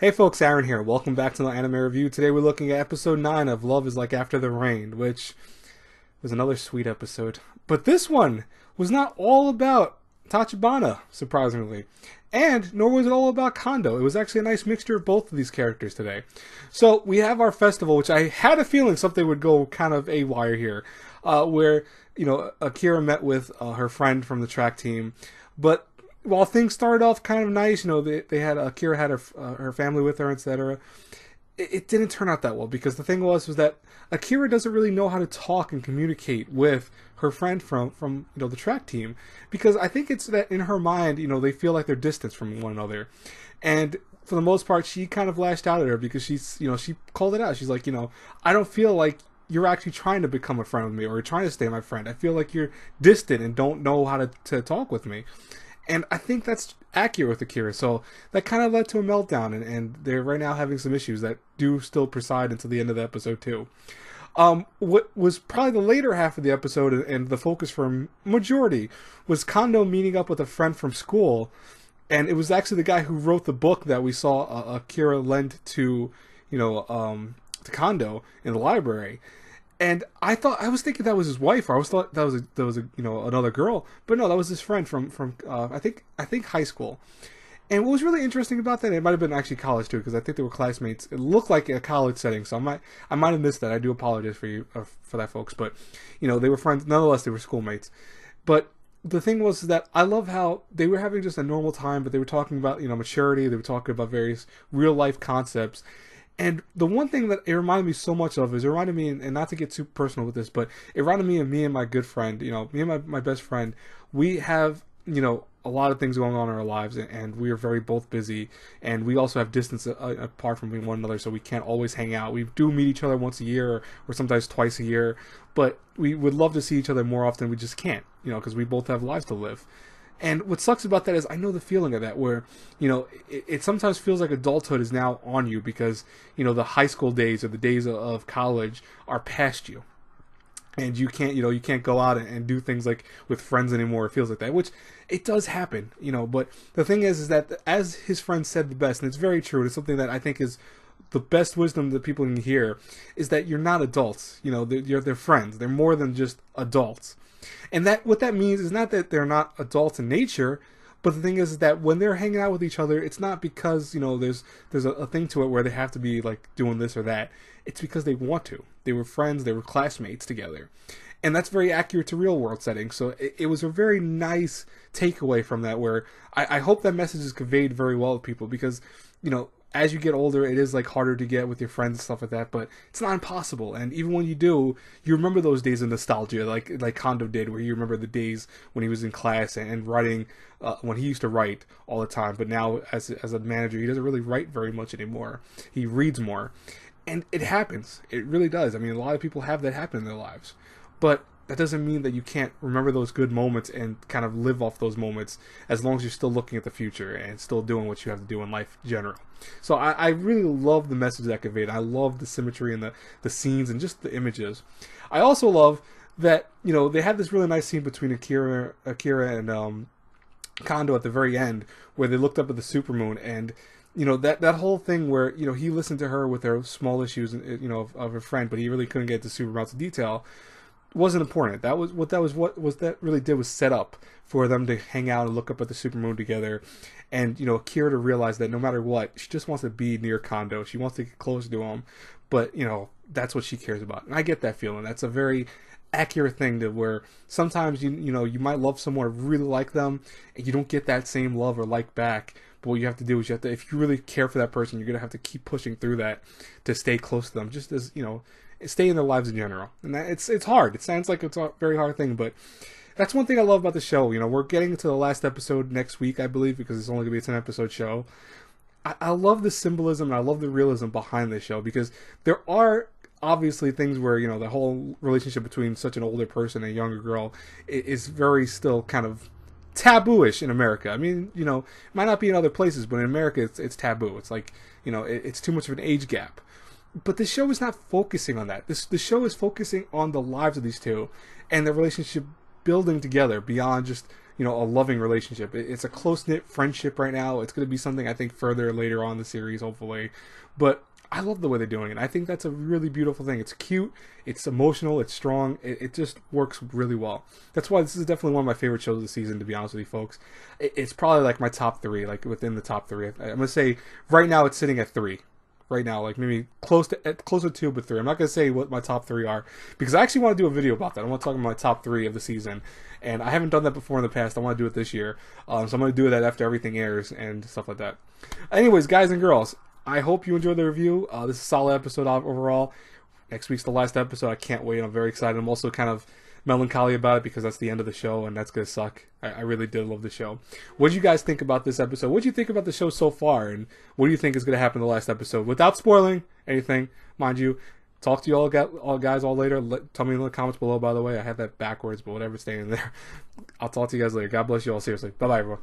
Hey folks, Aaron here. Welcome back to the anime review. Today we're looking at episode 9 of Love is Like After the Rain, which was another sweet episode. But this one was not all about Tachibana, surprisingly. And nor was it all about Kondo. It was actually a nice mixture of both of these characters today. So we have our festival, which I had a feeling something would go kind of awire here, where, Akira met with her friend from the track team. But while things started off kind of nice, they had Akira had her family with her, etc. It didn't turn out that well because the thing was that Akira doesn't really know how to talk and communicate with her friend from the track team, because I think it's that in her mind, they feel like they're distant from one another, and for the most part, she kind of lashed out at her because she called it out. She's like, I don't feel like you're actually trying to become a friend with me or you're trying to stay my friend. I feel like you're distant and don't know how to talk with me. And I think that's accurate with Akira, so that kind of led to a meltdown, and they're right now having some issues that do still preside until the end of the episode too. What was probably the later half of the episode and the focus for majority was Kondo meeting up with a friend from school, and it was actually the guy who wrote the book that we saw Akira lend to Kondo in the library. And I was thinking that was his wife, or I thought that was another girl, but no, that was his friend from I think high school. And what was really interesting about that, it might have been actually college too, because I think they were classmates. It looked like a college setting, so I might have missed that. I do apologize for you for that, folks. But they were friends nonetheless. They were schoolmates. But the thing was that I love how they were having just a normal time, but they were talking about maturity. They were talking about various real life concepts. And the one thing that it reminded me so much of is it reminded me, and not to get too personal with this, but it reminded me of me and my good friend, me and my best friend. We have, a lot of things going on in our lives, and we are very both busy, and we also have distance apart from one another, so we can't always hang out. We do meet each other once a year, or sometimes twice a year, but we would love to see each other more often. We just can't, because we both have lives to live. And what sucks about that is I know the feeling of that, where, it sometimes feels like adulthood is now on you because, the high school days or the days of college are past you. And you can't go out and do things like with friends anymore. It feels like that, which it does happen, but the thing is that as his friend said the best, and it's very true, it's something that I think is the best wisdom that people can hear, is that you're not adults, they're friends. They're more than just adults. And that what that means is not that they're not adults in nature, but the thing is that when they're hanging out with each other, it's not because there's a thing to it where they have to be like doing this or that. It's because they want to. They were friends. They were classmates together, and that's very accurate to real world settings. So it was a very nice takeaway from that. Where I hope that message is conveyed very well to people, because as you get older, it is like harder to get with your friends and stuff like that, but it's not impossible. And even when you do, you remember those days of nostalgia, like Kondo did, where you remember the days when he was in class and writing, when he used to write all the time. But now, as a manager, he doesn't really write very much anymore. He reads more, and it happens. It really does. I mean, a lot of people have that happen in their lives, but that doesn't mean that you can't remember those good moments and kind of live off those moments, as long as you're still looking at the future and still doing what you have to do in life in general. So I really love the message that conveyed. I love the symmetry and the scenes and just the images. I also love that, they had this really nice scene between Akira and Kondo at the very end, where they looked up at the supermoon, and that whole thing where he listened to her with her small issues of her friend, but he really couldn't get to super amounts of detail. Wasn't important. That was what that really did, was set up for them to hang out and look up at the supermoon together, and Akira to realize that no matter what, she just wants to be near Kondo. She wants to get close to him, but that's what she cares about. And I get that feeling. That's a very accurate thing, to where sometimes you might love someone, really like them, and you don't get that same love or like back. But what you have to do is if you really care for that person, you're gonna have to keep pushing through that to stay close to them. Just as stay in their lives in general. And it's hard. It sounds like it's a very hard thing, but that's one thing I love about the show. We're getting to the last episode next week, I believe, because it's only going to be a 10-episode show. I love the symbolism and I love the realism behind this show, because there are obviously things where, the whole relationship between such an older person and a younger girl is very still kind of taboo-ish in America. I mean, it might not be in other places, but in America it's taboo. It's like, it's too much of an age gap. But the show is not focusing on that. The show is focusing on the lives of these two and their relationship building together beyond just, you know, a loving relationship. It's a close-knit friendship right now. It's going to be something I think further later on in the series, hopefully. But I love the way they're doing it. I think that's a really beautiful thing. It's cute, it's emotional, it's strong. It just works really well. That's why this is definitely one of my favorite shows of the season, to be honest with you folks. It's probably like my top 3, like within the top 3. I'm going to say right now it's sitting at 3. Right now, like maybe closer to 2, but 3. I'm not going to say what my top 3 are, because I actually want to do a video about that. I want to talk about my top 3 of the season, and I haven't done that before in the past. I want to do it this year, so I'm going to do that after everything airs and stuff like that. Anyways, guys and girls, I hope you enjoyed the review. This is a solid episode overall. Next week's the last episode. I can't wait. I'm very excited. I'm also kind of melancholy about it because that's the end of the show, and that's going to suck. I really did love the show. What did you guys think about this episode? What do you think about the show so far, and what do you think is going to happen in the last episode? Without spoiling anything, mind you, talk to you all guys all later. Tell me in the comments below, by the way. I had that backwards, but whatever's staying there. I'll talk to you guys later. God bless you all. Seriously. Bye-bye, everyone.